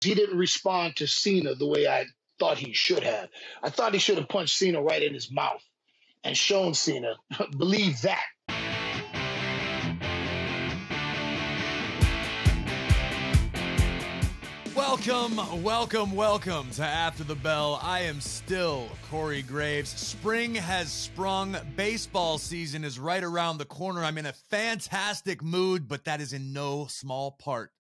he didn't respond to Cena the way I thought he should have. I thought he should have punched Cena right in his mouth and shown Cena, believe that. Welcome to After the Bell. I am still Corey Graves. Spring has sprung. Baseball season is right around the corner. I'm in a fantastic mood, but that is in no small part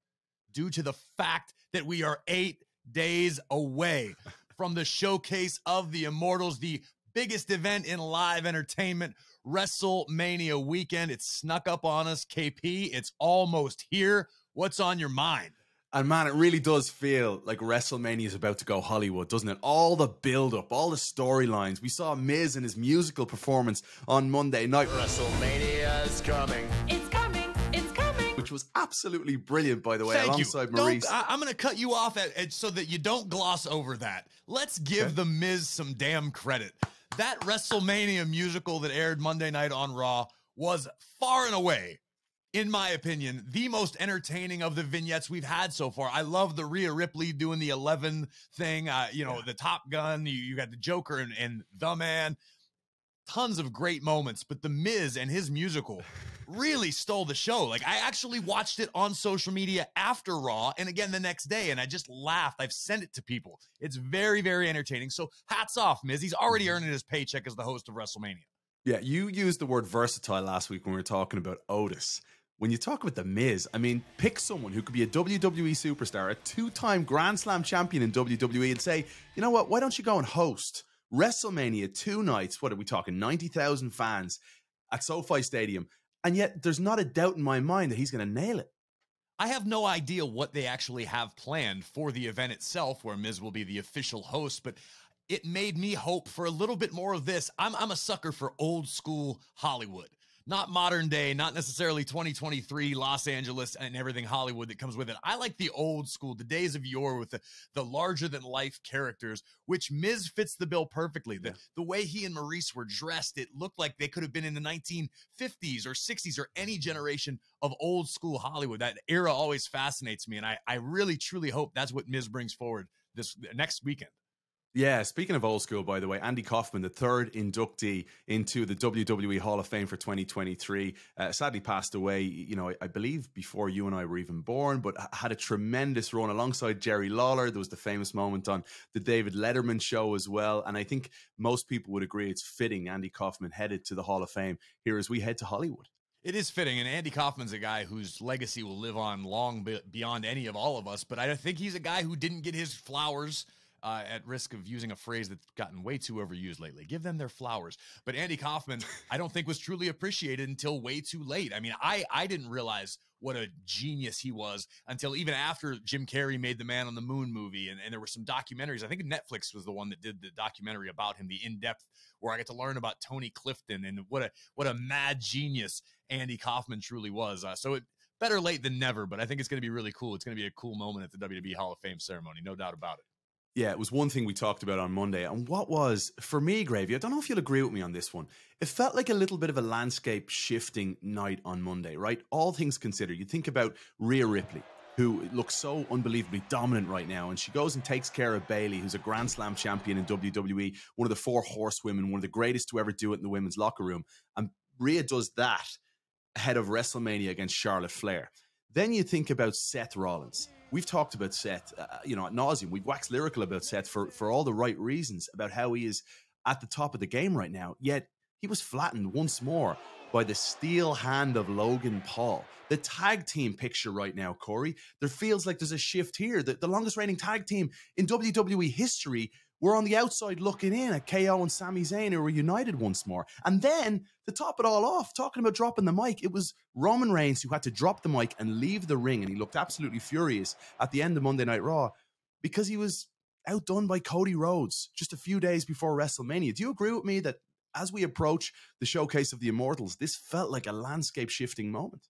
due to the fact that we are 8 days away from the showcase of the Immortals, the biggest event in live entertainment, WrestleMania weekend. It's snuck up on us, KP. It's almost here. What's on your mind? And man, it really does feel like WrestleMania is about to go Hollywood, doesn't it? All the build-up, all the storylines. We saw Miz in his musical performance on Monday night. WrestleMania is coming. It's coming. It's coming. Which was absolutely brilliant, by the way, Thank alongside you. Maurice. I'm going to cut you off so that you don't gloss over that. Let's give The Miz some damn credit. That WrestleMania musical that aired Monday night on Raw was far and away, in my opinion, the most entertaining of the vignettes we've had so far. I love the Rhea Ripley doing the 11 thing, the Top Gun. You got the Joker and The Man. Tons of great moments, but The Miz and his musical really stole the show. Like, I actually watched it on social media after Raw and again the next day, and I just laughed. I've sent it to people. It's very, very entertaining. So hats off, Miz. He's already earning his paycheck as the host of WrestleMania. Yeah, you used the word versatile last week when we were talking about Otis. When you talk about The Miz, I mean, pick someone who could be a WWE superstar, a two-time Grand Slam champion in WWE, and say, you know what, why don't you go and host WrestleMania 2 nights? What are we talking, 90,000 fans at SoFi Stadium? And yet there's not a doubt in my mind that he's going to nail it. I have no idea what they actually have planned for the event itself, where Miz will be the official host, but it made me hope for a little bit more of this. I'm a sucker for old school Hollywood. Not modern day, not necessarily 2023 Los Angeles and everything Hollywood that comes with it. I like the old school, the days of yore with the larger-than-life characters, which Miz fits the bill perfectly. The way he and Maurice were dressed, it looked like they could have been in the 1950s or 60s or any generation of old school Hollywood. That era always fascinates me, and I really, truly hope that's what Miz brings forward this next weekend. Yeah, speaking of old school, by the way, Andy Kaufman, the third inductee into the WWE Hall of Fame for 2023, sadly passed away, I believe before you and I were even born, but had a tremendous run alongside Jerry Lawler. There was the famous moment on the David Letterman show as well. And I think most people would agree it's fitting Andy Kaufman headed to the Hall of Fame here as we head to Hollywood. It is fitting, and Andy Kaufman's a guy whose legacy will live on long beyond any of all of us, but I think he's a guy who didn't get his flowers, at risk of using a phrase that's gotten way too overused lately. Give them their flowers. But Andy Kaufman, I don't think was truly appreciated until way too late. I mean, I didn't realize what a genius he was until even after Jim Carrey made the Man on the Moon movie. And there were some documentaries. I think Netflix was the one that did the documentary about him, the in-depth, where I got to learn about Tony Clifton and what a mad genius Andy Kaufman truly was. So better late than never, but I think it's going to be really cool. It's going to be a cool moment at the WWE Hall of Fame ceremony, no doubt about it. Yeah, it was one thing we talked about on Monday. And what was, for me, Gravy, I don't know if you'll agree with me on this one. It felt like a little bit of a landscape shifting night on Monday, right? All things considered, you think about Rhea Ripley, who looks so unbelievably dominant right now. And she goes and takes care of Bayley, who's a Grand Slam champion in WWE, one of the 4 horsewomen, one of the greatest to ever do it in the women's locker room. And Rhea does that ahead of WrestleMania against Charlotte Flair. Then you think about Seth Rollins. We've talked about Seth, ad nauseum. We've waxed lyrical about Seth for all the right reasons about how he is at the top of the game right now. Yet he was flattened once more by the steel hand of Logan Paul. The tag team picture right now, Corey, there feels like there's a shift here. The longest reigning tag team in WWE history were on the outside looking in at KO and Sami Zayn, who were united once more. And then, to top it all off, talking about dropping the mic, it was Roman Reigns who had to drop the mic and leave the ring, and he looked absolutely furious at the end of Monday Night Raw because he was outdone by Cody Rhodes just a few days before WrestleMania. Do you agree with me that as we approach the showcase of the Immortals, this felt like a landscape-shifting moment?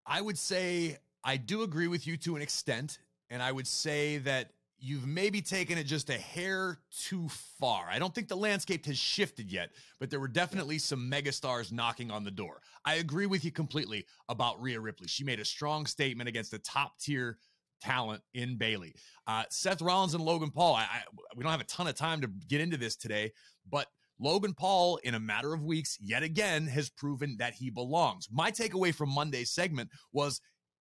I would say I do agree with you to an extent, and I would say that you've maybe taken it just a hair too far. I don't think the landscape has shifted yet, but there were definitely some megastars knocking on the door. I agree with you completely about Rhea Ripley. She made a strong statement against a top-tier talent in Bayley. Seth Rollins and Logan Paul, we don't have a ton of time to get into this today, but Logan Paul, in a matter of weeks, yet again, has proven that he belongs. My takeaway from Monday's segment was,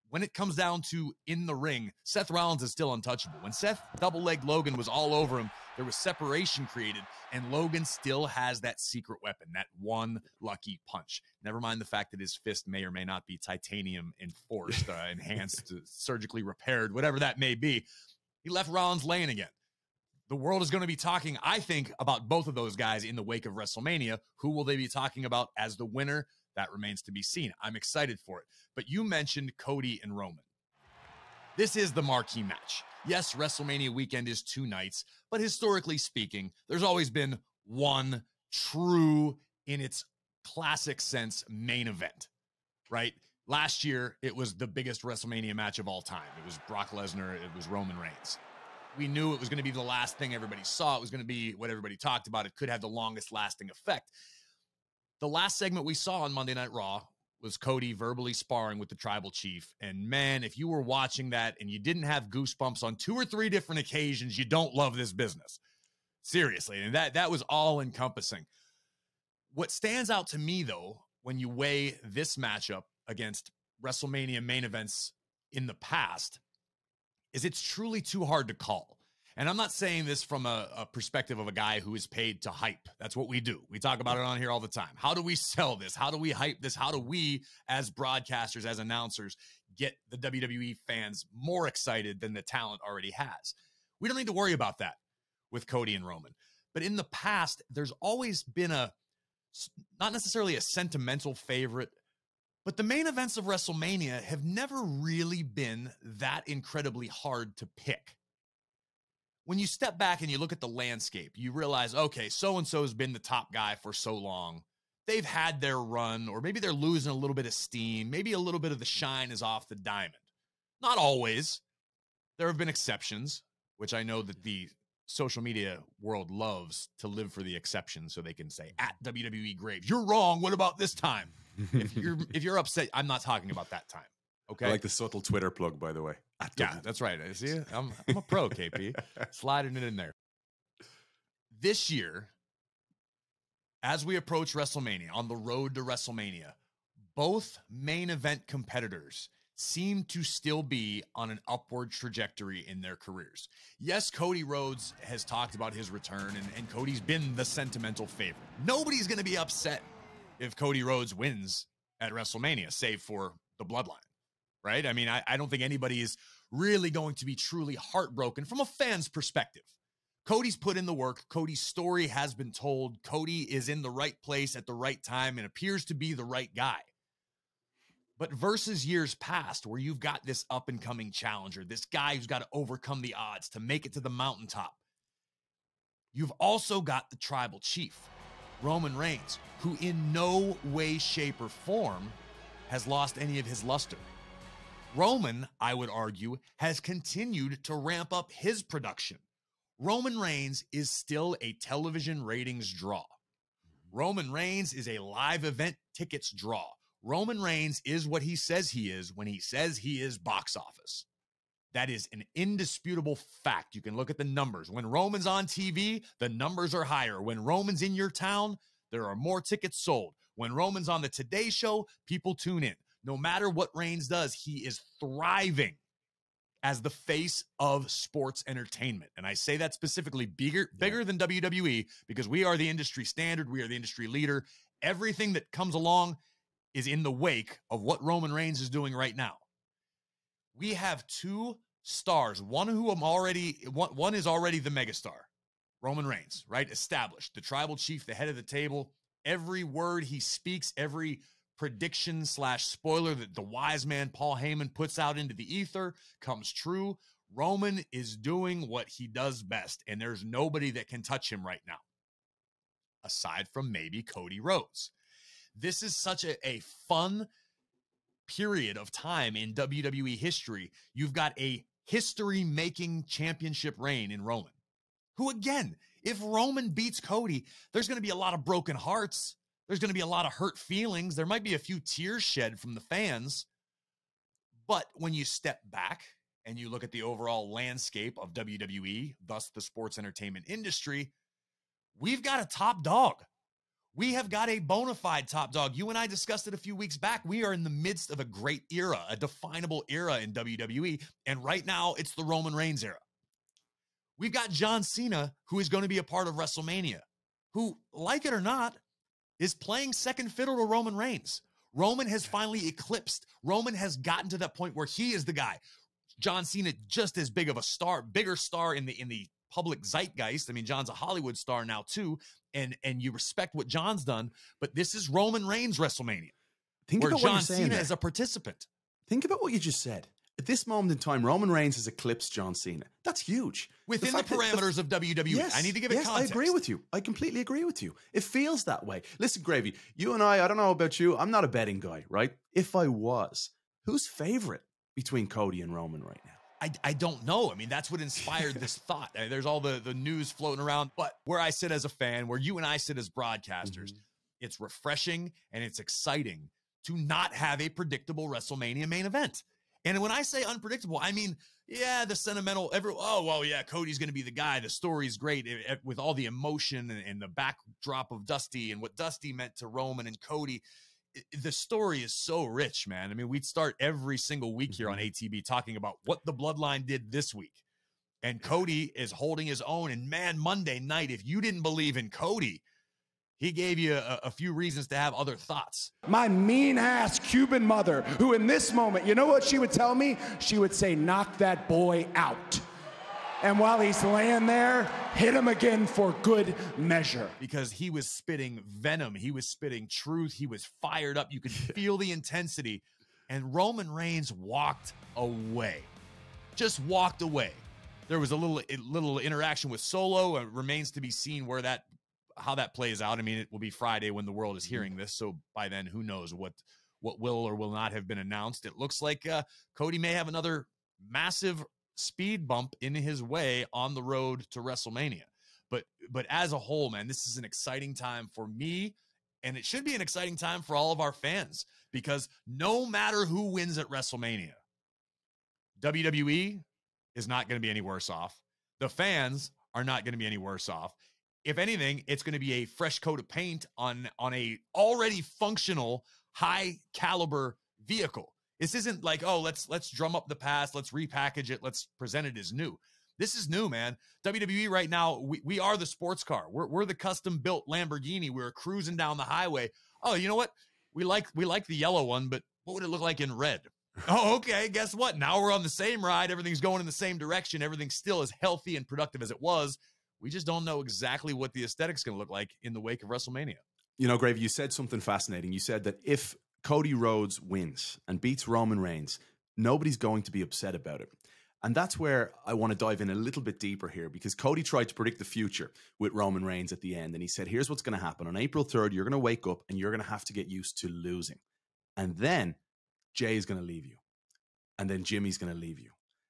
when it comes down to in the ring, Seth Rollins is still untouchable. When Seth double-legged Logan was all over him, there was separation created, and Logan still has that secret weapon, that one lucky punch. Never mind the fact that his fist may or may not be titanium enforced, enhanced, surgically repaired, whatever that may be. He left Rollins laying again. The world is going to be talking, I think, about both of those guys in the wake of WrestleMania. Who will they be talking about as the winner? That remains to be seen. I'm excited for it. But you mentioned Cody and Roman. This is the marquee match. Yes, WrestleMania weekend is 2 nights, but historically speaking, there's always been one true, in its classic sense, main event, right? Last year, it was the biggest WrestleMania match of all time. It was Brock Lesnar. It was Roman Reigns. We knew it was going to be the last thing everybody saw. It was going to be what everybody talked about. It could have the longest lasting effect. The last segment we saw on Monday Night Raw was Cody verbally sparring with the Tribal Chief. And man, if you were watching that and you didn't have goosebumps on 2 or 3 different occasions, you don't love this business. Seriously. And that was all encompassing. What stands out to me, though, when you weigh this matchup against WrestleMania main events in the past, is it's truly too hard to call. And I'm not saying this from a perspective of a guy who is paid to hype. That's what we do. We talk about it on here all the time. How do we sell this? How do we hype this? How do we, as broadcasters, as announcers, get the WWE fans more excited than the talent already has? We don't need to worry about that with Cody and Roman. But in the past, there's always been not necessarily a sentimental favorite, but the main events of WrestleMania have never really been that incredibly hard to pick. When you step back and you look at the landscape, you realize, okay, so-and-so has been the top guy for so long. They've had their run, or maybe they're losing a little bit of steam. Maybe a little bit of the shine is off the diamond. Not always. There have been exceptions, which I know that the social media world loves to live for the exceptions, so they can say, at WWE Graves, you're wrong. What about this time? If you're upset, I'm not talking about that time. Okay. I like the subtle Twitter plug, by the way. Yeah, that's right. See, I'm a pro, KP. Sliding it in there. This year, as we approach WrestleMania, on the road to WrestleMania, both main event competitors seem to still be on an upward trajectory in their careers. Yes, Cody Rhodes has talked about his return, and Cody's been the sentimental favorite. Nobody's going to be upset if Cody Rhodes wins at WrestleMania, save for the Bloodline. Right? I mean, I don't think anybody is really going to be truly heartbroken from a fan's perspective. Cody's put in the work. Cody's story has been told. Cody is in the right place at the right time and appears to be the right guy. But versus years past, where you've got this up-and-coming challenger, this guy who's got to overcome the odds to make it to the mountaintop, you've also got the Tribal Chief, Roman Reigns, who in no way, shape, or form has lost any of his luster. Roman, I would argue, has continued to ramp up his production. Roman Reigns is still a television ratings draw. Roman Reigns is a live event tickets draw. Roman Reigns is what he says he is when he says he is box office. That is an indisputable fact. You can look at the numbers. When Roman's on TV, the numbers are higher. When Roman's in your town, there are more tickets sold. When Roman's on the Today Show, people tune in. No matter what Reigns does, he is thriving as the face of sports entertainment. And I say that specifically bigger than WWE, because we are the industry standard. We are the industry leader. Everything that comes along is in the wake of what Roman Reigns is doing right now. We have 2 stars. One is already the megastar, Roman Reigns, right? Established. The Tribal Chief, the head of the table. Every word he speaks, every prediction / spoiler that the wise man Paul Heyman puts out into the ether comes true. Roman is doing what he does best, and there's nobody that can touch him right now, aside from maybe Cody Rhodes. This is such a fun period of time in WWE history. You've got a history-making championship reign in Roman, who, again, if Roman beats Cody, there's going to be a lot of broken hearts. There's going to be a lot of hurt feelings. There might be a few tears shed from the fans. But when you step back and you look at the overall landscape of WWE, thus the sports entertainment industry, we've got a top dog. We have got a bona fide top dog. You and I discussed it a few weeks back. We are in the midst of a great era, a definable era in WWE. And right now, it's the Roman Reigns era. We've got John Cena, who is going to be a part of WrestleMania, who, like it or not, is playing second fiddle to Roman Reigns. Roman has finally eclipsed. Roman has gotten to that point where he is the guy. John Cena, just as big of a star, bigger star in the public zeitgeist. I mean, John's a Hollywood star now too, and you respect what John's done, but this is Roman Reigns WrestleMania, where John Cena is a participant. Think about what you just said. At this moment in time, Roman Reigns has eclipsed John Cena. That's huge. Within the parameters of WWE. Yes, I need to give it context. I agree with you. I completely agree with you. It feels that way. Listen, Gravy, you and I don't know about you. I'm not a betting guy, right? If I was, who's favorite between Cody and Roman right now? I don't know. I mean, that's what inspired this thought. There's all the news floating around, but where I sit as a fan, where you and I sit as broadcasters, it's refreshing and it's exciting to not have a predictable WrestleMania main event. And when I say unpredictable, I mean, yeah, the sentimental, Cody's going to be the guy. The story's great with all the emotion and the backdrop of Dusty and what Dusty meant to Roman and Cody. The story is so rich, man. I mean, we'd start every single week here on ATB talking about what the Bloodline did this week. And Cody is holding his own. And man, Monday night, if you didn't believe in Cody, he gave you a few reasons to have other thoughts. My mean-ass Cuban mother, who in this moment, you know what she would tell me? She would say, knock that boy out. And while he's laying there, hit him again for good measure. Because he was spitting venom. He was spitting truth. He was fired up. You could feel the intensity. And Roman Reigns walked away. Just walked away. There was a little interaction with Solo. It remains to be seen how that plays out. I mean, it will be Friday when the world is hearing this. So by then, who knows what will or will not have been announced. It looks like Cody may have another massive speed bump in his way on the road to WrestleMania. But as a whole, man, this is an exciting time for me, and it should be an exciting time for all of our fans, because no matter who wins at WrestleMania, WWE is not going to be any worse off. The fans are not going to be any worse off. If anything, it's going to be a fresh coat of paint on a already functional, high caliber vehicle. This isn't like, oh, let's drum up the past, let's repackage it, let's present it as new. This is new, man. WWE right now, we are the sports car. We're the custom built Lamborghini. We're cruising down the highway. Oh, you know what? We like the yellow one, but what would it look like in red? Oh, okay. Guess what? Now we're on the same ride. Everything's going in the same direction. Everything's still as healthy and productive as it was. We just don't know exactly what the aesthetic's going to look like in the wake of WrestleMania. You know, Gravy, you said something fascinating. You said that if Cody Rhodes wins and beats Roman Reigns, nobody's going to be upset about it. And that's where I want to dive in a little bit deeper here, because Cody tried to predict the future with Roman Reigns at the end. And he said, here's what's going to happen. On April 3rd, you're going to wake up and you're going to have to get used to losing. And then Jay is going to leave you. And then Jimmy's going to leave you.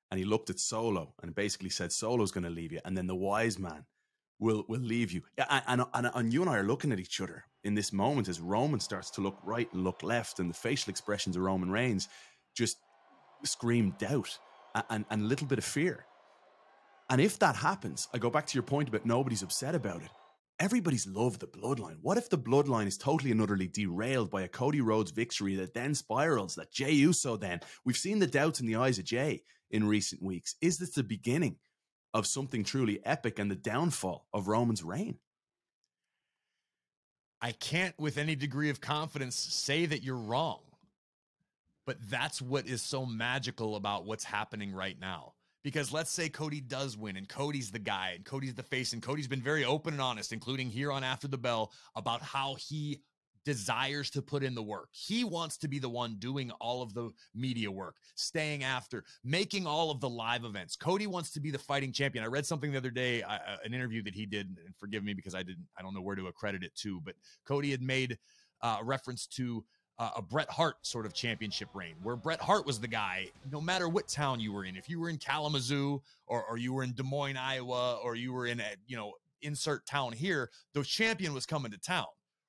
And he looked at Solo and basically said, Solo's going to leave you. And then the wise man will leave you. And you and I are looking at each other in this moment as Roman starts to look right and look left, and the facial expressions of Roman Reigns just scream doubt and a little bit of fear. And if that happens, I go back to your point about nobody's upset about it. Everybody's loved the Bloodline. What if the Bloodline is totally and utterly derailed by a Cody Rhodes victory that then spirals, that Jey Uso then? We've seen the doubts in the eyes of Jey in recent weeks. Is this the beginning of something truly epic and the downfall of Roman's reign? I can't with any degree of confidence say that you're wrong, but that's what is so magical about what's happening right now. Because let's say Cody does win and Cody's the guy and Cody's the face, and Cody's been very open and honest, including here on After the Bell, about how he desires to put in the work. He wants to be the one doing all of the media work, staying after, making all of the live events. Cody wants to be the fighting champion. I read something the other day, an interview that he did, and forgive me because I don't know where to accredit it to, but Cody had made a reference to a Bret Hart sort of championship reign, where Bret Hart was the guy, no matter what town you were in. If you were in Kalamazoo or you were in Des Moines, Iowa, or you were in insert town here, the champion was coming to town.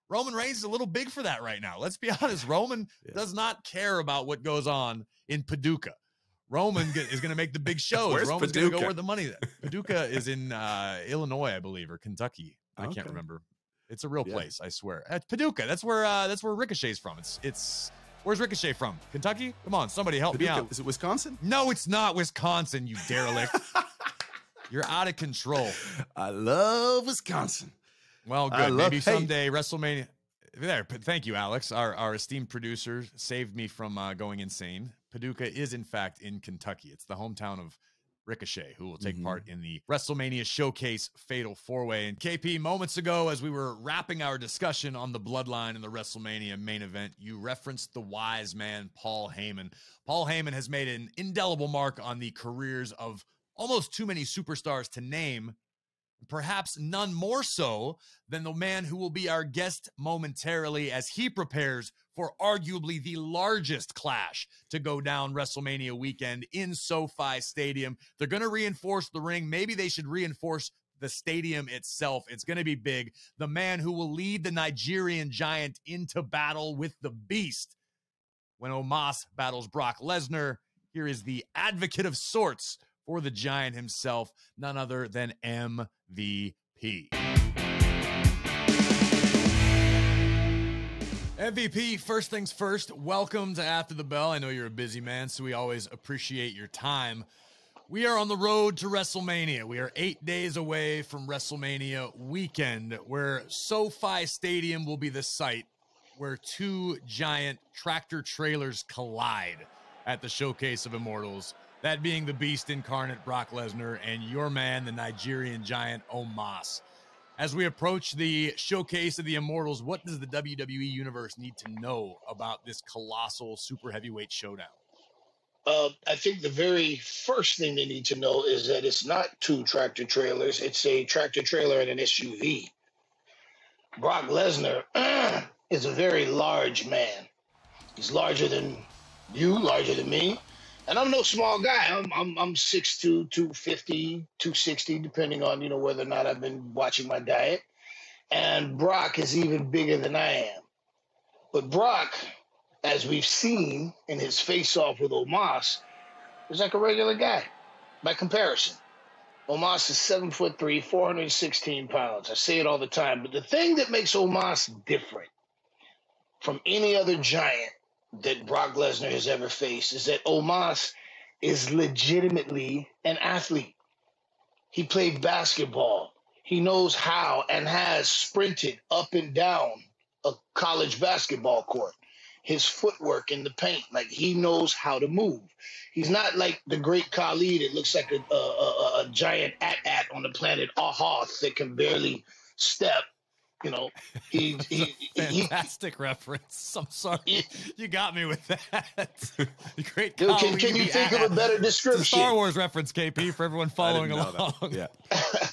Roman Reigns is a little big for that right now. Let's be honest. Roman does not care about what goes on in Paducah. Roman is going to make the big shows. Where's Roman's going to go Paducah? where the money is. Paducah is in Illinois, I believe, or Kentucky. I Okay. can't remember. It's a real Yeah. place, I swear. Paducah. That's where Ricochet's from. It's where's Ricochet from? Kentucky? Come on, somebody help me Paducah, out. is it Wisconsin? No, it's not Wisconsin, you derelict. You're out of control. I love Wisconsin. Well, I good. love- Maybe hey. someday WrestleMania. There. Thank you, Alex. Our esteemed producer saved me from going insane. Paducah is, in fact, in Kentucky. It's the hometown of Ricochet, who will take part in the WrestleMania Showcase Fatal 4-Way. And KP, moments ago, as we were wrapping our discussion on the Bloodline and the WrestleMania main event, you referenced the wise man, Paul Heyman. Paul Heyman has made an indelible mark on the careers of almost too many superstars to name, perhaps none more so than the man who will be our guest momentarily as he prepares for arguably the largest clash to go down WrestleMania weekend in SoFi Stadium. They're going to reinforce the ring. Maybe they should reinforce the stadium itself. It's going to be big. The man who will lead the Nigerian Giant into battle with the Beast when Omos battles Brock Lesnar. Here is the advocate of sorts for the Giant himself, none other than MVP. MVP, first things first, welcome to After the Bell. I know you're a busy man, so we always appreciate your time. We are on the road to WrestleMania. We are 8 days away from WrestleMania weekend, where SoFi Stadium will be the site where two giant tractor trailers collide at the Showcase of Immortals. That being the Beast incarnate, Brock Lesnar, and your man, the Nigerian Giant, Omos. As we approach the Showcase of the Immortals, what does the WWE Universe need to know about this colossal super heavyweight showdown? I think the very first thing they need to know is that it's not two tractor trailers. It's a tractor trailer and an SUV. Brock Lesnar is a very large man. He's larger than you, larger than me. And I'm no small guy. I'm 6'2", 250, 260, depending on, whether or not I've been watching my diet. And Brock is even bigger than I am. But Brock, as we've seen in his face-off with Omos, is like a regular guy by comparison. Omos is 7'3", 416 pounds. I say it all the time. But the thing that makes Omos different from any other giant that Brock Lesnar has ever faced is that Omos is legitimately an athlete. He played basketball. He knows how and has sprinted up and down a college basketball court. His footwork in the paint, like he knows how to move. He's not like the great Khali that looks like a giant at on the planet Ahoth that can barely step. He Fantastic reference. I'm sorry. You got me with that. The great Dude, Khali can you the think of a Ad. better It's a description? Star Wars reference, KP, for everyone following I didn't know along. that. Yeah.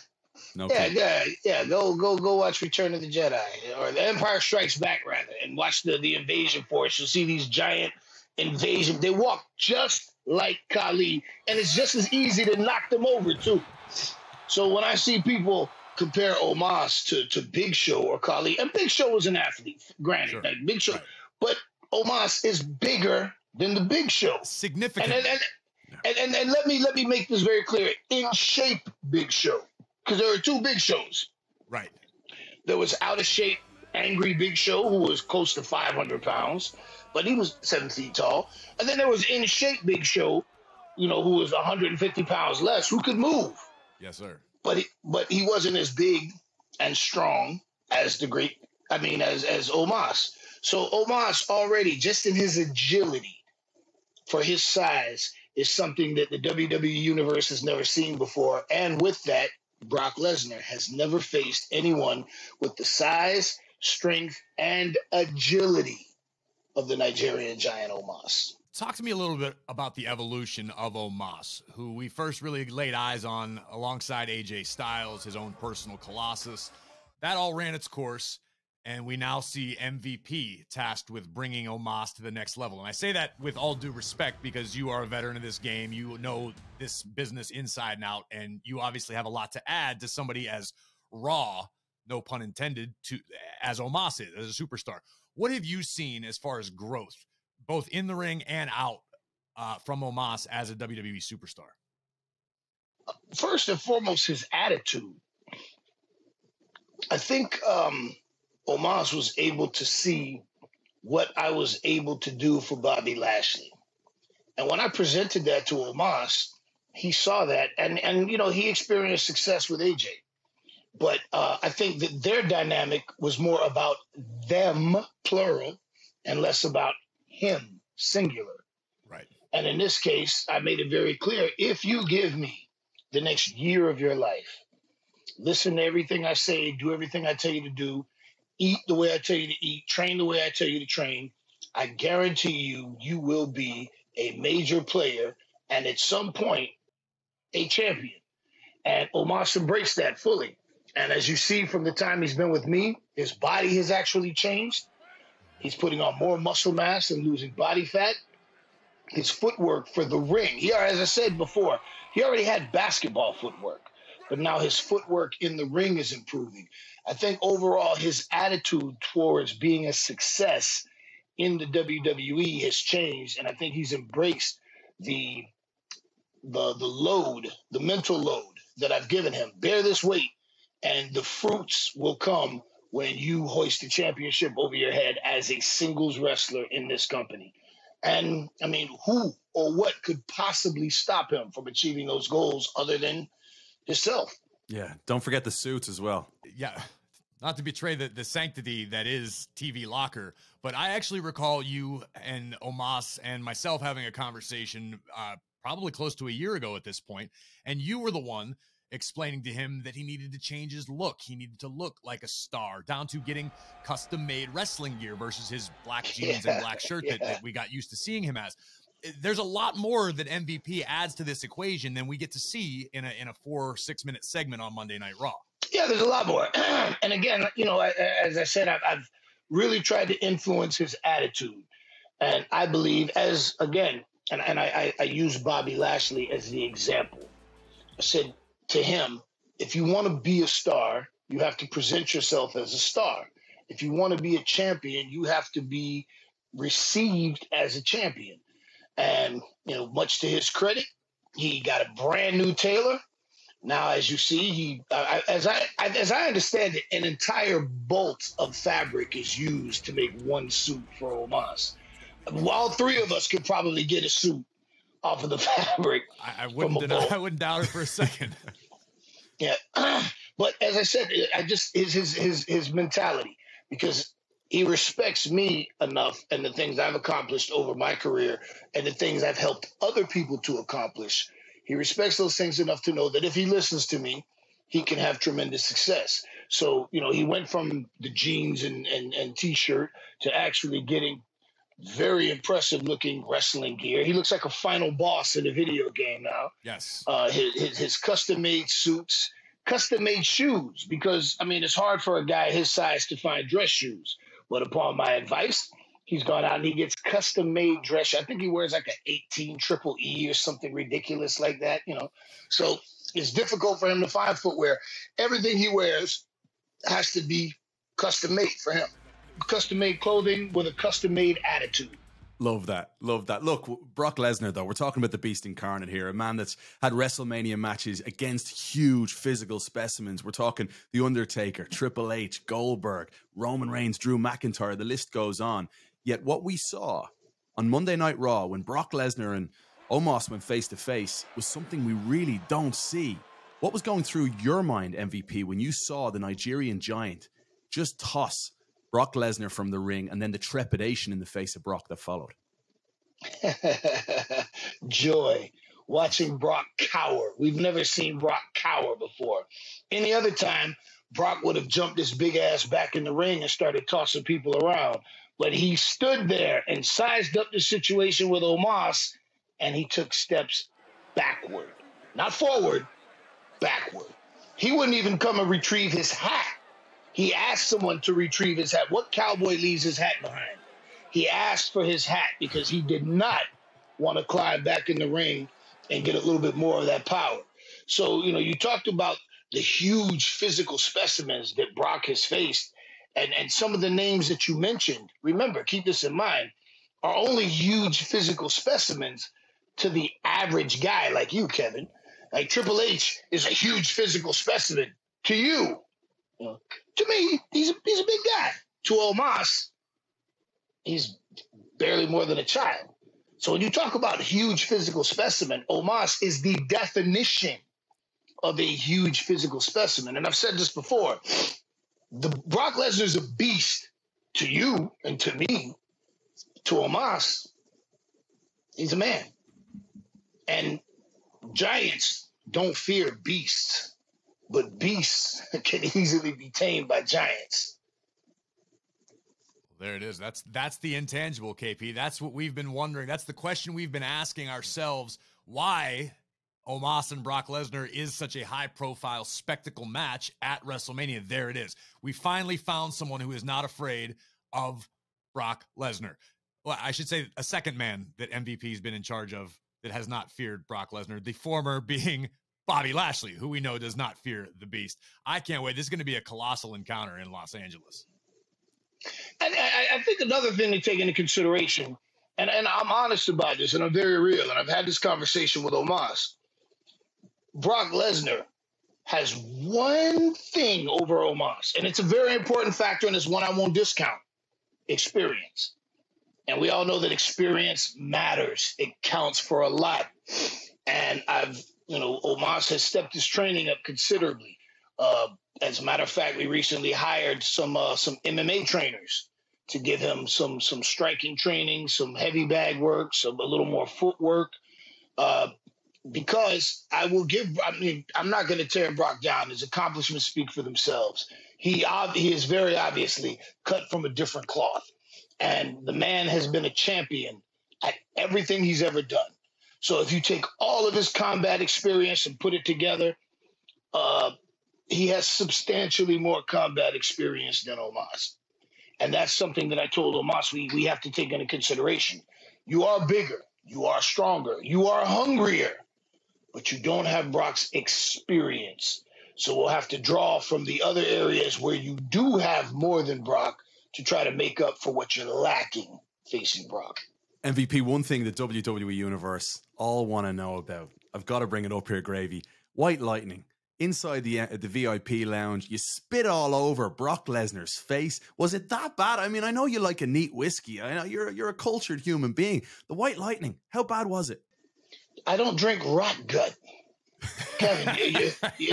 No Yeah, clue. yeah. Go watch Return of the Jedi or The Empire Strikes Back rather, and watch the Invasion Force. You'll see these giant invasion. They walk just like Khali, and it's just as easy to knock them over too. So when I see people compare Omos to Big Show or Khali, and Big Show was an athlete, granted, Sure. like Big Show, Right. but Omos is bigger than the Big Show. Significant. And let me make this very clear: in shape, Big Show, because there are two Big Shows. Right. There was out of shape, angry Big Show, who was close to 500 pounds, but he was 7 feet tall. And then there was in shape Big Show, who was 150 pounds less, who could move, Yes, sir. but he wasn't as big and strong as as Omos. So Omos already, just in his agility for his size, is something that the WWE Universe has never seen before. And with that, Brock Lesnar has never faced anyone with the size, strength, and agility of the Nigerian Giant Omos. Talk to me a little bit about the evolution of Omos, who we first really laid eyes on alongside AJ Styles, his own personal Colossus. That all ran its course, and we now see MVP tasked with bringing Omos to the next level. And I say that with all due respect because you are a veteran of this game. You know this business inside and out, and you obviously have a lot to add to somebody as raw, no pun intended, as Omos is, as a superstar. What have you seen as far as growth, both in the ring and out from Omos as a WWE superstar? First and foremost, his attitude. I think Omos was able to see what I was able to do for Bobby Lashley. And when I presented that to Omos, he saw that, and he experienced success with AJ. But I think that their dynamic was more about them, plural, and less about him, singular. Right. And in this case, I made it very clear, if you give me the next year of your life, listen to everything I say, do everything I tell you to do, eat the way I tell you to eat, train the way I tell you to train, I guarantee you will be a major player and at some point a champion. And Omos embraced that fully. And as you see from the time he's been with me, his body has actually changed. He's putting on more muscle mass and losing body fat. His footwork for the ring, as I said before, he already had basketball footwork, but now his footwork in the ring is improving. I think overall his attitude towards being a success in the WWE has changed, and I think he's embraced the load, the mental load that I've given him. Bear this weight, and the fruits will come when you hoist the championship over your head as a singles wrestler in this company. And, I mean, who or what could possibly stop him from achieving those goals other than himself? Yeah, don't forget the suits as well. Yeah, not to betray the sanctity that is TV Locker, but I actually recall you and Omos and myself having a conversation probably close to a year ago at this point, and you were the one explaining to him that he needed to change his look. He needed to look like a star, down to getting custom-made wrestling gear versus his black jeans and black shirt that we got used to seeing him as. There's a lot more that MVP adds to this equation than we get to see in a 4-6 minute segment on Monday Night Raw. Yeah, there's a lot more. And again, as I said, I've really tried to influence his attitude. And I believe I use Bobby Lashley as the example. I said to him, if you want to be a star, you have to present yourself as a star. If you want to be a champion, you have to be received as a champion. And, much to his credit, he got a brand new tailor. Now, as you see, as I understand it, an entire bolt of fabric is used to make one suit for Omos. All three of us could probably get a suit off of the fabric. I wouldn't doubt it for a second. Yeah, but as I said, his mentality, because he respects me enough and the things I've accomplished over my career and the things I've helped other people to accomplish. He respects those things enough to know that if he listens to me, he can have tremendous success. So, he went from the jeans and T-shirt to actually getting very impressive looking wrestling gear. He looks like a final boss in a video game now. Yes. His custom made suits, custom made shoes, because it's hard for a guy his size to find dress shoes. But upon my advice, he's gone out and he gets custom made dress. I think he wears like an 18 triple E or something ridiculous like that, So it's difficult for him to find footwear. Everything he wears has to be custom made for him. Custom-made clothing with a custom-made attitude. Love that. Love that. Look, Brock Lesnar, though, we're talking about the beast incarnate here, a man that's had WrestleMania matches against huge physical specimens. We're talking The Undertaker, Triple H, Goldberg, Roman Reigns, Drew McIntyre, the list goes on. Yet what we saw on Monday Night Raw when Brock Lesnar and Omos went face-to-face was something we really don't see. What was going through your mind, MVP, when you saw the Nigerian giant just toss Brock Lesnar from the ring, and then the trepidation in the face of Brock that followed? Joy. Watching Brock cower. We've never seen Brock cower before. Any other time, Brock would have jumped his big ass back in the ring and started tossing people around. But he stood there and sized up the situation with Omos, and he took steps backward. Not forward, backward. He wouldn't even come and retrieve his hat. He asked someone to retrieve his hat. What cowboy leaves his hat behind? He asked for his hat because he did not want to climb back in the ring and get a little bit more of that power. So, you talked about the huge physical specimens that Brock has faced, and some of the names that you mentioned, remember, keep this in mind, are only huge physical specimens to the average guy like you, Kevin. Like Triple H is a huge physical specimen to you. You know, to me, he's a big guy. To Omos, he's barely more than a child. So when you talk about huge physical specimen, Omos is the definition of a huge physical specimen. And I've said this before. Brock Lesnar's a beast to you and to me. To Omos, he's a man. And giants don't fear beasts, but beasts can easily be tamed by giants. There it is. That's the intangible, KP. That's what we've been wondering. That's the question we've been asking ourselves. Why Omos and Brock Lesnar is such a high-profile spectacle match at WrestleMania. There it is. We finally found someone who is not afraid of Brock Lesnar. Well, I should say a second man that MVP's been in charge of that has not feared Brock Lesnar, the former being Bobby Lashley, who we know does not fear the beast. I can't wait. This is going to be a colossal encounter in Los Angeles. And I think another thing to take into consideration, and I'm honest about this, and I'm very real, and I've had this conversation with Omos. Brock Lesnar has one thing over Omos, and it's a very important factor, and it's one I won't discount: experience. And we all know that experience matters. It counts for a lot. And Omos has stepped his training up considerably. As a matter of fact, we recently hired some MMA trainers to give him some striking training, some heavy bag work, a little more footwork. Because I'm not going to tear Brock down. His accomplishments speak for themselves. He is very obviously cut from a different cloth. And the man has been a champion at everything he's ever done. So if you take all of his combat experience and put it together, he has substantially more combat experience than Omos. And that's something that I told Omos we have to take into consideration. You are bigger. You are stronger. You are hungrier. But you don't have Brock's experience. So we'll have to draw from the other areas where you do have more than Brock to try to make up for what you're lacking facing Brock. MVP, one thing the WWE Universe all want to know about, I've got to bring it up here, Gravy. White Lightning. Inside the VIP lounge, you spit all over Brock Lesnar's face. Was it that bad? I mean, I know you like a neat whiskey. I know you're a cultured human being. The White Lightning, how bad was it? I don't drink rot gut, Kevin.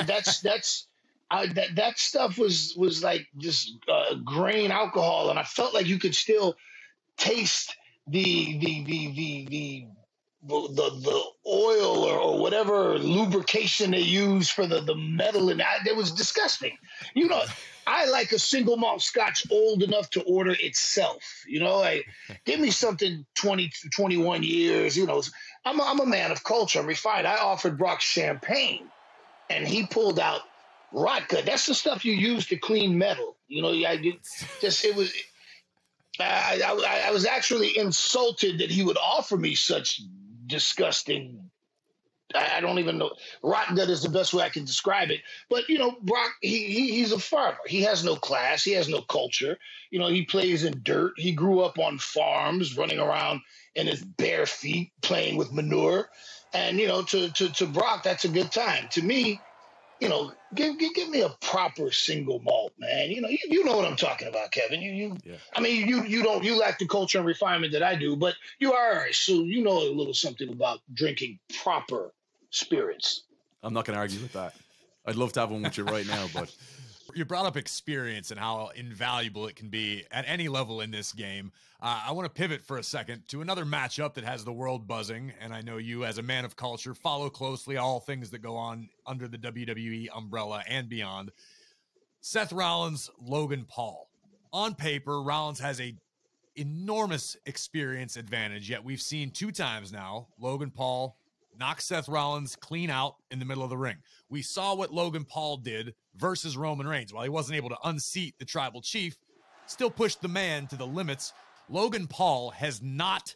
That stuff was like just grain alcohol, and I felt like you could still taste the oil or whatever lubrication they use for the metal, and it was disgusting. You know, I like a single malt scotch old enough to order itself. You know, give me something 20 to 21 years. You know, I'm a man of culture. I'm refined. I offered Brock champagne, and he pulled out rot gut. That's the stuff you use to clean metal. You know, I was actually insulted that he would offer me such disgusting. I don't even know. Rot gut is the best way I can describe it. But, you know, Brock, he's a farmer. He has no class. He has no culture. You know, he plays in dirt. He grew up on farms, running around in his bare feet, playing with manure. And, you know, to Brock, that's a good time. To me, you know, give me a proper single malt, man. You know, you know what I'm talking about, Kevin. Yeah. I mean, you lack the culture and refinement that I do, but you are Irish, so you know a little something about drinking proper spirits. I'm not going to argue with that. I'd love to have one with you right now, but you brought up experience and how invaluable it can be at any level in this game. I want to pivot for a second to another matchup that has the world buzzing, and I know you, as a man of culture, follow closely all things that go on under the WWE umbrella and beyond. Seth Rollins, Logan Paul. On paper, Rollins has a enormous experience advantage, yet we've seen 2 times now Logan Paul knock Seth Rollins clean out in the middle of the ring. We saw what Logan Paul did versus Roman Reigns. While he wasn't able to unseat the tribal chief, still pushed the man to the limits. Logan Paul has not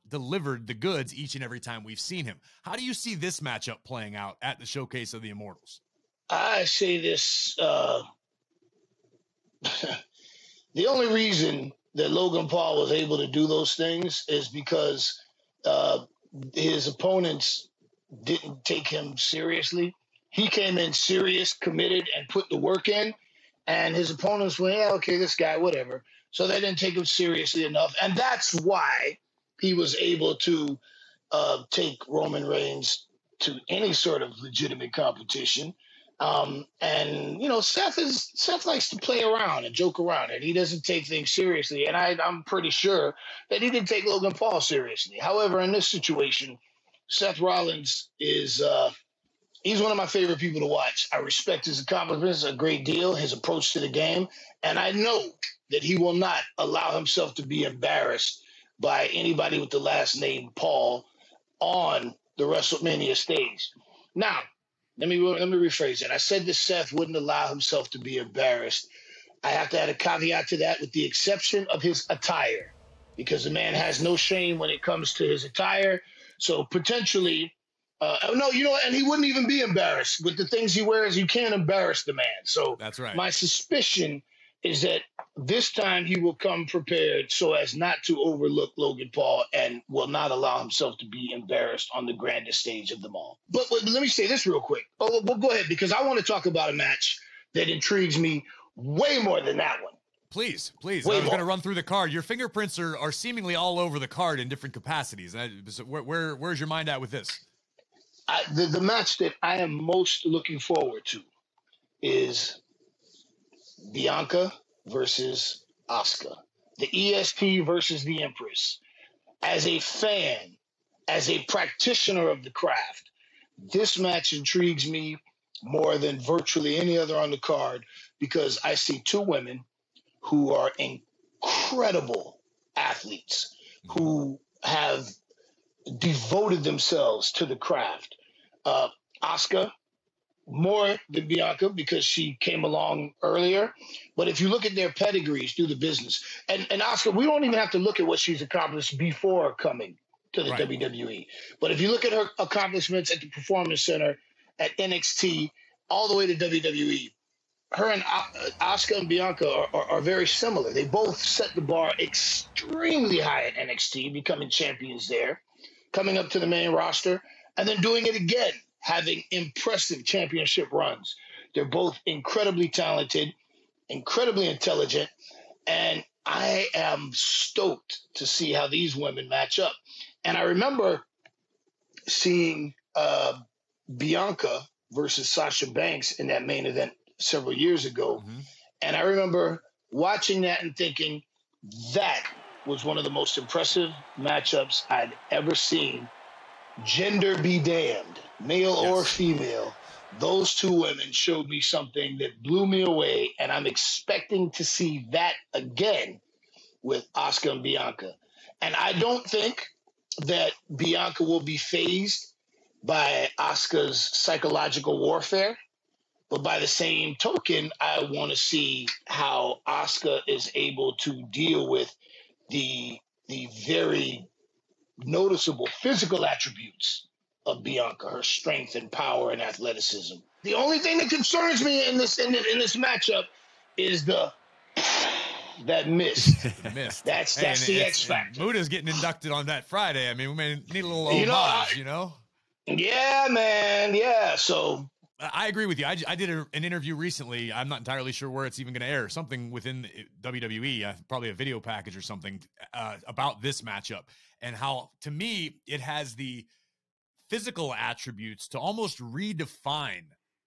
delivered the goods each and every time we've seen him. How do you see this matchup playing out at the Showcase of the Immortals? I say this, the only reason that Logan Paul was able to do those things is because his opponents didn't take him seriously. He came in serious, committed, and put the work in. And his opponents went, yeah, okay, this guy, whatever. So they didn't take him seriously enough. And that's why he was able to take Roman Reigns to any sort of legitimate competition. And, you know, Seth likes to play around and joke around, and he doesn't take things seriously. And I'm pretty sure that he didn't take Logan Paul seriously. However, in this situation, Seth Rollins is he's one of my favorite people to watch. I respect his accomplishments a great deal, his approach to the game, and I know that he will not allow himself to be embarrassed by anybody with the last name Paul on the WrestleMania stage. Now, let me rephrase it. I said that Seth wouldn't allow himself to be embarrassed. I have to add a caveat to that, with the exception of his attire, because the man has no shame when it comes to his attire. So potentially, no, you know, and he wouldn't even be embarrassed with the things he wears. You can't embarrass the man. So That's right. My suspicion is that this time he will come prepared so as not to overlook Logan Paul and will not allow himself to be embarrassed on the grandest stage of them all. But let me say this real quick. Oh, well, go ahead, because I want to talk about a match that intrigues me way more than that one. Please. I was Way going to more. run through the card. Your fingerprints are seemingly all over the card in different capacities. So where's your mind at with this? The match that I am most looking forward to is Bianca versus Asuka. The EST versus the Empress. As a fan, as a practitioner of the craft, this match intrigues me more than virtually any other on the card, because I see two women who are incredible athletes who have devoted themselves to the craft. Asuka, more than Bianca, because she came along earlier. But if you look at their pedigrees, do the business. And Asuka, we don't even have to look at what she's accomplished before coming to the Right. WWE. But if you look at her accomplishments at the Performance Center, at NXT, all the way to WWE, her and Asuka and Bianca are very similar. They both set the bar extremely high at NXT, becoming champions there, coming up to the main roster, and then doing it again, having impressive championship runs. They're both incredibly talented, incredibly intelligent, and I am stoked to see how these women match up. And I remember seeing Bianca versus Sasha Banks in that main event several years ago. Mhm. And I remember watching that and thinking that was one of the most impressive matchups I'd ever seen. Gender be damned, male or Yes. female. Those two women showed me something that blew me away, and I'm expecting to see that again with Asuka and Bianca. And I don't think that Bianca will be fazed by Asuka's psychological warfare. But by the same token, I want to see how Asuka is able to deal with the very noticeable physical attributes of Bianca, her strength and power and athleticism. The only thing that concerns me in this matchup is that mist. Missed. That's Hey, the and X factor. Muda's getting inducted on that Friday. I mean, we may need a little You know, homage, you know? Yeah, man. Yeah. So I agree with you. I did an interview recently. I'm not entirely sure where it's even going to air. Something within WWE, probably a video package or something, about this matchup and how, to me, it has the physical attributes to almost redefine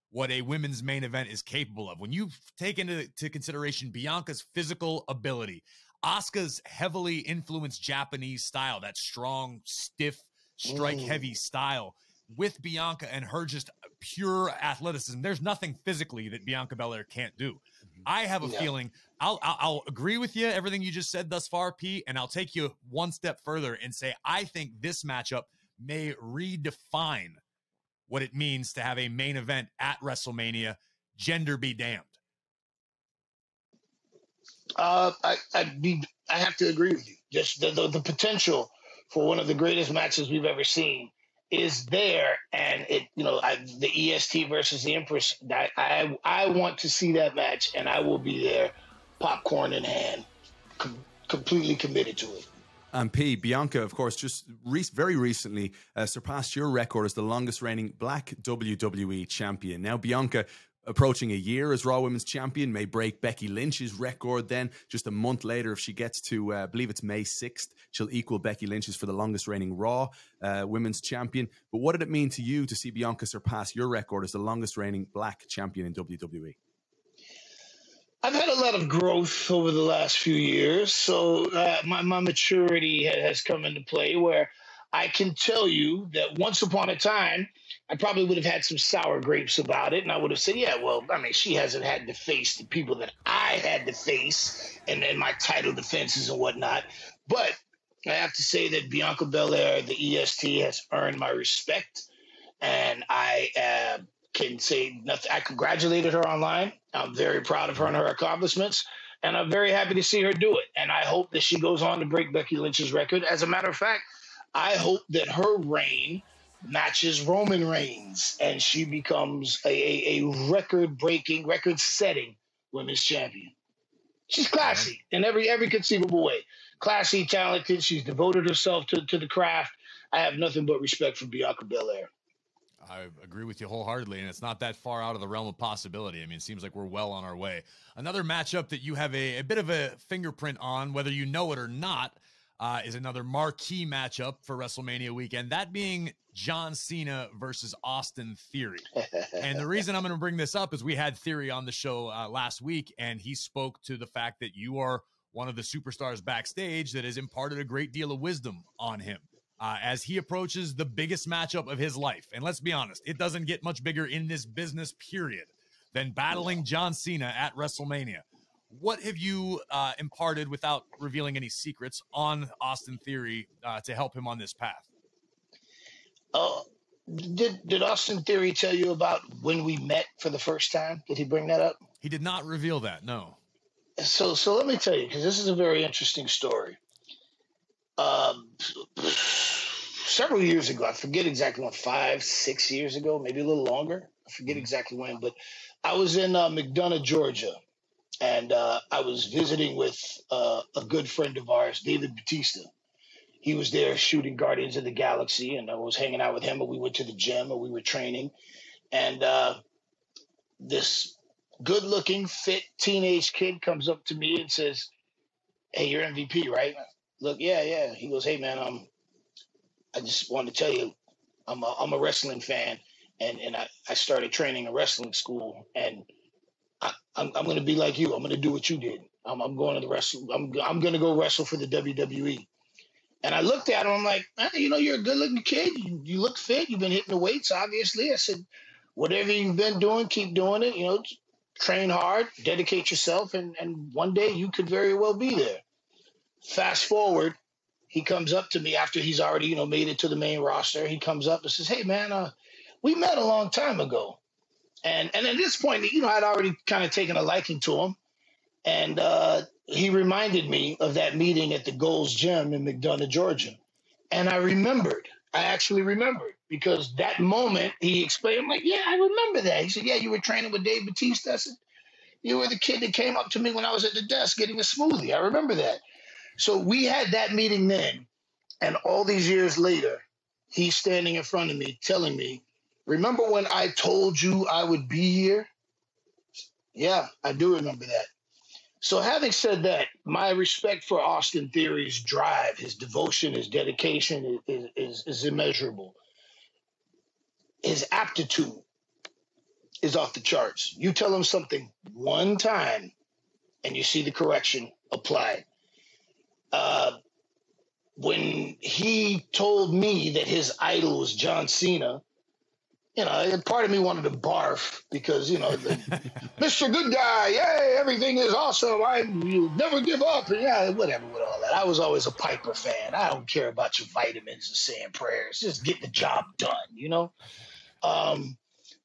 what a women's main event is capable of. When you take into consideration Bianca's physical ability, Asuka's heavily influenced Japanese style, that strong, stiff, strike-heavy style, with Bianca and her just pure athleticism, there's nothing physically that Bianca Belair can't do. I have a feeling, I'll agree with you, everything you just said thus far, Pete, and I'll take you one step further and say I think this matchup may redefine what it means to have a main event at WrestleMania, gender be damned. I have to agree with you. Just the potential for one of the greatest matches we've ever seen is there, and the EST versus the Empress. I want to see that match, and I will be there, popcorn in hand, completely committed to it. And P, Bianca, of course, just very recently surpassed your record as the longest reigning black WWE champion. Now, Bianca, approaching a year as Raw Women's Champion, may break Becky Lynch's record then. Just a month later, if she gets to, I believe it's May 6th, she'll equal Becky Lynch's for the longest reigning Raw Women's Champion. But what did it mean to you to see Bianca surpass your record as the longest reigning black champion in WWE? I've had a lot of growth over the last few years, so my maturity has come into play where I can tell you that once upon a time, I probably would have had some sour grapes about it, and I would have said, yeah, well, I mean, she hasn't had to face the people that I had to face and my title defenses and whatnot. But I have to say that Bianca Belair, the EST, has earned my respect, and I can say nothing. I congratulated her online. I'm very proud of her and her accomplishments, and I'm very happy to see her do it. And I hope that she goes on to break Becky Lynch's record. As a matter of fact, I hope that her reign matches Roman Reigns and she becomes a record-breaking, record-setting women's champion. She's classy in every conceivable way. Classy, talented. She's devoted herself to the craft. I have nothing but respect for Bianca Belair. I agree with you wholeheartedly, and it's not that far out of the realm of possibility. I mean, it seems like we're well on our way. Another matchup that you have a bit of a fingerprint on, whether you know it or not, is another marquee matchup for WrestleMania weekend, that being John Cena versus Austin Theory. And the reason I'm going to bring this up is we had Theory on the show last week, and he spoke to the fact that you are one of the superstars backstage that has imparted a great deal of wisdom on him. As he approaches the biggest matchup of his life. And let's be honest, it doesn't get much bigger in this business, period, than battling John Cena at WrestleMania. What have you imparted, without revealing any secrets, on Austin Theory to help him on this path? Did Austin Theory tell you about when we met for the first time? Did he bring that up? He did not reveal that, no. So let me tell you, because this is a very interesting story. Several years ago, I forget exactly when, 5-6 years ago, maybe a little longer. I forget exactly when, but I was in McDonough, Georgia, and I was visiting with a good friend of ours, David Batista. He was there shooting Guardians of the Galaxy, and I was hanging out with him, and we went to the gym, and we were training. And this good-looking, fit teenage kid comes up to me and says, "Hey, you're MVP, right?" Look, yeah. He goes, "Hey, man, I just wanted to tell you, I'm a wrestling fan, and I started training in wrestling school, and I'm going to be like you. I'm going to do what you did. I'm going to the wrestle. I'm going to go wrestle for the WWE." And I looked at him. I'm like, you're a good-looking kid. You look fit. You've been hitting the weights, obviously. I said, whatever you've been doing, keep doing it. Train hard, dedicate yourself, and one day you could very well be there. Fast forward, he comes up to me after he's already, made it to the main roster. He comes up and says, "Hey, man, we met a long time ago." And at this point, I'd already kind of taken a liking to him. And he reminded me of that meeting at the Gold's Gym in McDonough, Georgia. And I actually remembered, because that moment he explained, I'm like, "Yeah, I remember that." He said, "Yeah, you were training with Dave Batista." I said, "You were the kid that came up to me when I was at the desk getting a smoothie. I remember that." So we had that meeting then, and all these years later, he's standing in front of me telling me, "Remember when I told you I would be here?" Yeah, I do remember that. So having said that, my respect for Austin Theory's drive, his devotion, his dedication is immeasurable. His aptitude is off the charts. You tell him something one time, and you see the correction applied. When he told me that his idol was John Cena, part of me wanted to barf because, Mr. Good Guy, yay, everything is awesome. You'll never give up. And yeah, whatever with all that. I was always a Piper fan. I don't care about your vitamins and saying prayers. Just get the job done,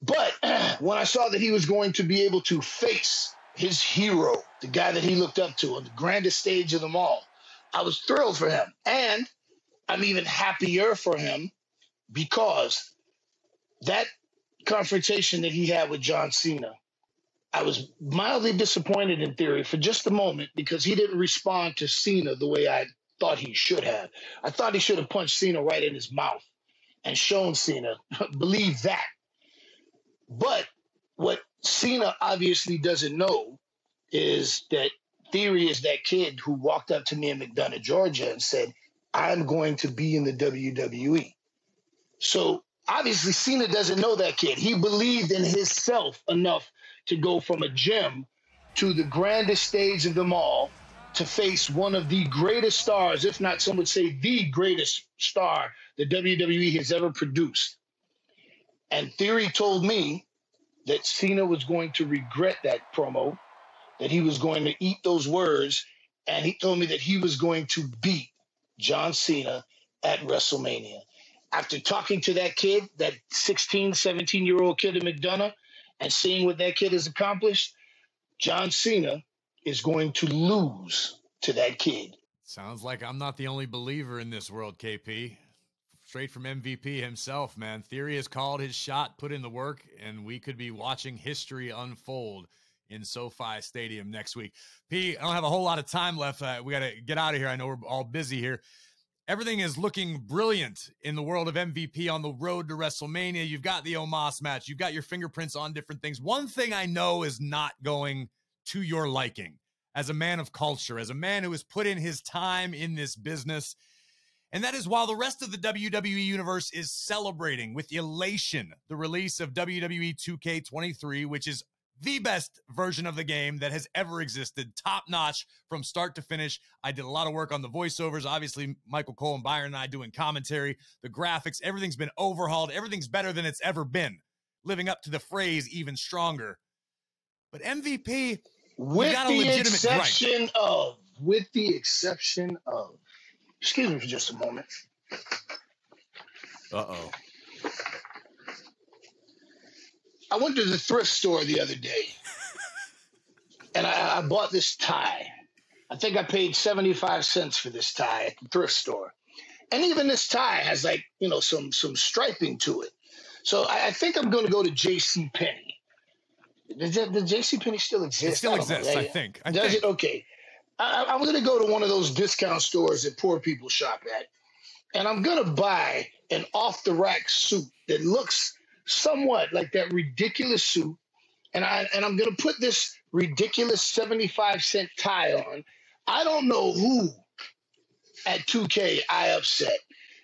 But when I saw that he was going to be able to face his hero, the guy that he looked up to on the grandest stage of them all, I was thrilled for him. And I'm even happier for him because that confrontation that he had with John Cena, I was mildly disappointed in Theory for just a moment because he didn't respond to Cena the way I thought he should have. I thought he should have punched Cena right in his mouth and shown Cena, believe that. But what Cena obviously doesn't know is that Theory is that kid who walked up to me in McDonough, Georgia and said, I'm going to be in the WWE. So obviously Cena doesn't know that kid. He believed in himself enough to go from a gym to the grandest stage of them all to face one of the greatest stars, if not some would say the greatest star the WWE has ever produced. And Theory told me that Cena was going to regret that promo, that he was going to eat those words, and he told me that he was going to beat John Cena at WrestleMania. After talking to that kid, that 16, 17-year-old kid in McDonough, and seeing what that kid has accomplished, John Cena is going to lose to that kid. Sounds like I'm not the only believer in this world, KP. Straight from MVP himself, man. Theory has called his shot, put in the work, and we could be watching history unfold in SoFi Stadium next week. P, I don't have a whole lot of time left. We got to get out of here. I know we're all busy here. Everything is looking brilliant in the world of MVP on the road to WrestleMania. You've got the Omos match. You've got your fingerprints on different things. One thing I know is not going to your liking as a man of culture, as a man who has put in his time in this business. And that is while the rest of the WWE universe is celebrating with elation the release of WWE 2K23, which is the best version of the game that has ever existed, top-notch from start to finish. I did a lot of work on the voiceovers. Obviously, Michael Cole and Byron and I doing commentary. The graphics, everything's been overhauled. Everything's better than it's ever been, living up to the phrase even stronger. But MVP, with got a the legitimate exception of, excuse me for just a moment. Uh-oh. I went to the thrift store the other day, and I bought this tie. I think I paid 75 cents for this tie at the thrift store. And even this tie has, like, you know, some striping to it. So I think I'm going to go to JCPenney. Does JCPenney still exist? It still exists, I think. Does it? Okay. I'm going to go to one of those discount stores that poor people shop at, and I'm going to buy an off-the-rack suit that looks somewhat like that ridiculous suit, and I'm going to put this ridiculous 75-cent tie on. I don't know who at 2K I upset.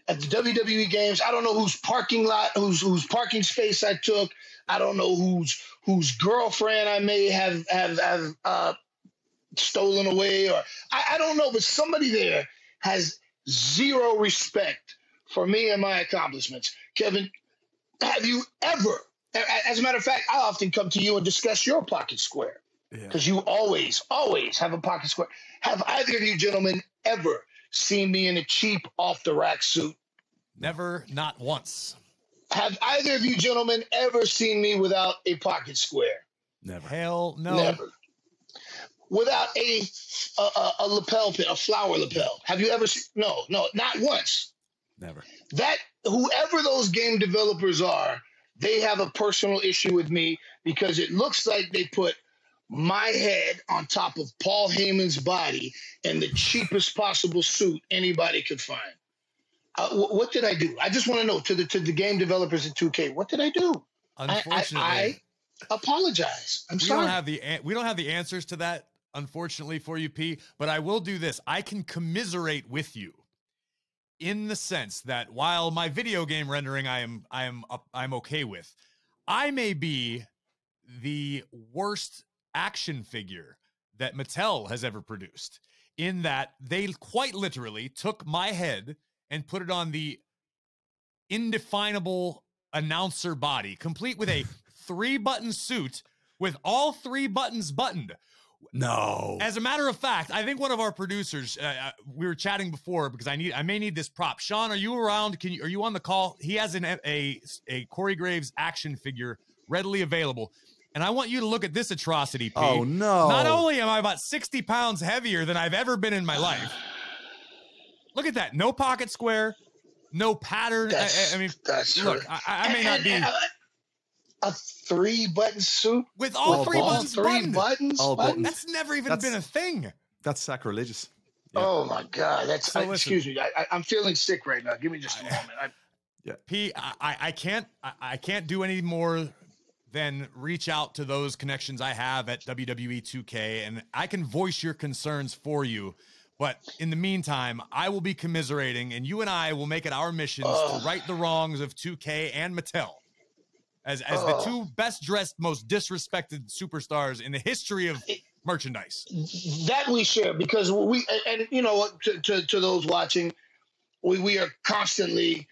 At the WWE games, I don't know whose parking lot, whose parking space I took. I don't know whose girlfriend I may have stolen away, or I don't know, but somebody there has zero respect for me and my accomplishments. Kevin, have you ever, as a matter of fact, I often come to you and discuss your pocket square because you always have a pocket square. Have either of you gentlemen ever seen me in a cheap off-the-rack suit? Never, not once. Have either of you gentlemen ever seen me without a pocket square? Never. Hell no. Never. Without a lapel pin, a flower lapel. Have you ever seen? No, not once. Never. That whoever those game developers are, they have a personal issue with me because it looks like they put my head on top of Paul Heyman's body in the cheapest possible suit anybody could find. What did I do? I just want to know to the game developers at 2K. What did I do? Unfortunately, I apologize. I'm sorry. We don't have the answers to that, unfortunately, for you, P. But I will do this. I can commiserate with you in the sense that while my video game rendering I'm okay with, I may be the worst action figure that Mattel has ever produced, in that they quite literally took my head and put it on the indefinable announcer body, complete with a 3-button suit with all 3 buttons buttoned. No. As a matter of fact, I think one of our producers, we were chatting before because I may need this prop. Sean, are you around? Are you on the call? He has a Corey Graves action figure readily available. And I want you to look at this atrocity, P. Oh, no. Not only am I about 60 pounds heavier than I've ever been in my life. Look at that. No pocket square, no pattern. That's look, I may not be. A 3-button suit with all 3 buttons buttoned? All buttons. That's never even been a thing. That's sacrilegious. Oh my God, that's So listen. excuse me. I'm feeling sick right now. Give me just a moment. P, I can't do any more than reach out to those connections I have at WWE 2K, and I can voice your concerns for you. But in the meantime, I will be commiserating, and you and I will make it our missions to right the wrongs of 2K and Mattel as the two best dressed, most disrespected superstars in the history of merchandise. That we share, because and you know what, to those watching, we are constantly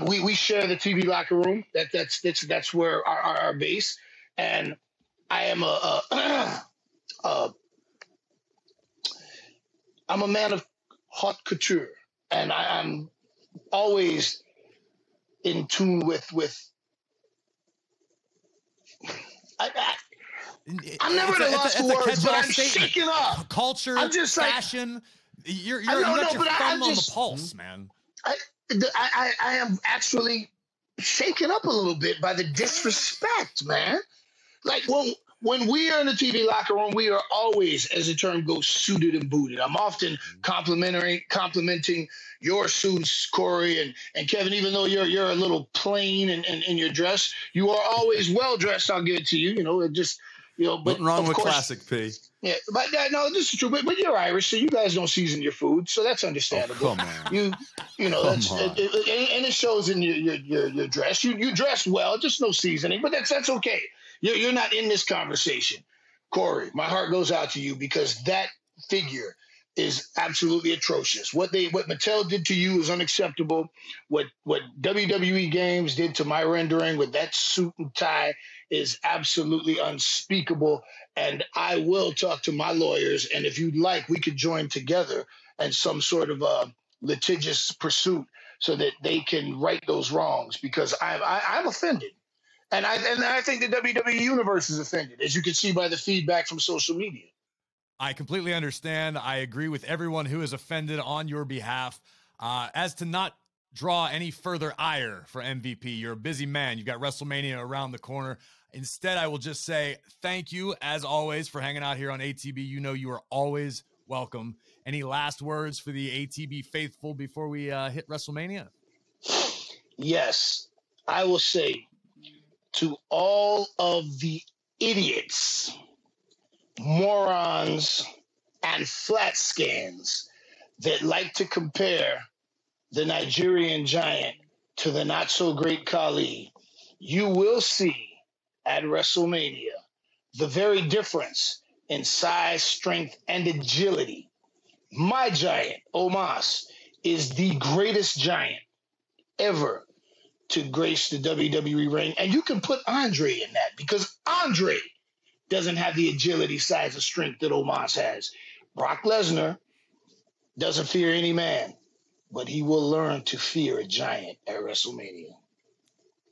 we share the TV locker room. That's where our base, and I am I'm a man of haute couture, and I'm always in tune with. I'm never at a loss for words, but I'm shaking up. Culture, I'm just fashion. Like, you got your thumb on the pulse, man. I am actually shaken up a little bit by the disrespect, man. Like when we are in the TV locker room, we are always, as the term goes, suited and booted. I'm often complimenting your suits, Corey and Kevin, even though you're a little plain in your dress. You are always well dressed. I'll give it to you. You know, just but nothing wrong with course, classic P. Yeah, but no, this is true. But you're Irish, so you guys don't season your food, so that's understandable. Oh, come on. You know, and it shows in your dress. You dress well, just no seasoning, but that's okay. You're not in this conversation. Corey, my heart goes out to you, because that figure is absolutely atrocious. What Mattel did to you is unacceptable. What WWE Games did to my rendering with that suit and tie is absolutely unspeakable. And I will talk to my lawyers, and if you'd like, we could join together in some sort of litigious pursuit so that they can right those wrongs, because I'm offended. And I think the WWE Universe is offended, as you can see by the feedback from social media. I completely understand. I agree with everyone who is offended on your behalf. As to not draw any further ire for MVP, you're a busy man. You've got WrestleMania around the corner. Instead, I will just say thank you, as always, for hanging out here on ATB. You know you are always welcome. Any last words for the ATB faithful before we hit WrestleMania? Yes, I will say to all of the idiots, morons, and flat scans that like to compare the Nigerian Giant to the not-so-great Khali, you will see at WrestleMania the very difference in size, strength, and agility. My Giant, Omos, is the greatest Giant ever to grace the WWE ring. And you can put Andre in that, because Andre doesn't have the agility, size, and strength that Omos has. Brock Lesnar doesn't fear any man, but he will learn to fear a giant at WrestleMania.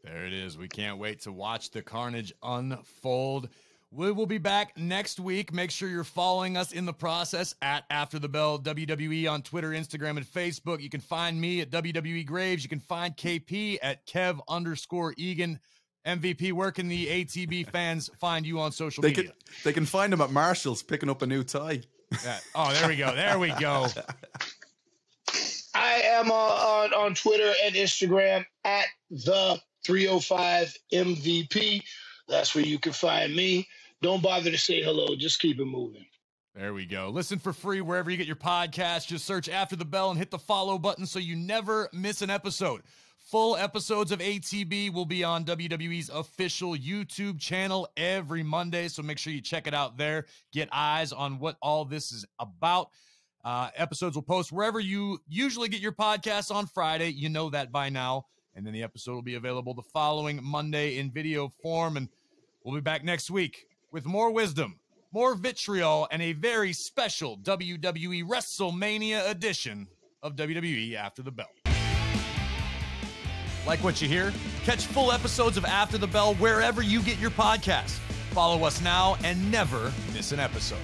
There it is. We can't wait to watch the carnage unfold. We will be back next week. Make sure you're following us in the process at After the Bell WWE on Twitter, Instagram, and Facebook. You can find me at WWE Graves. You can find KP at Kev_Egan. MVP, where can the ATB fans find you on social media? They can find him at Marshall's picking up a new tie. Yeah. Oh, there we go. There we go. I am on Twitter and Instagram at the 305 MVP. That's where you can find me. Don't bother to say hello. Just keep it moving. There we go. Listen for free wherever you get your podcast. Just search After the Bell and hit the follow button so you never miss an episode. Full episodes of ATB will be on WWE's official YouTube channel every Monday, so make sure you check it out there. Get eyes on what all this is about. Episodes will post wherever you usually get your podcasts on Friday. You know that by now. And then the episode will be available the following Monday in video form. And we'll be back next week with more wisdom, more vitriol, and a very special WWE WrestleMania edition of WWE After the Bell. Like what you hear? Catch full episodes of After the Bell wherever you get your podcasts. Follow us now and never miss an episode.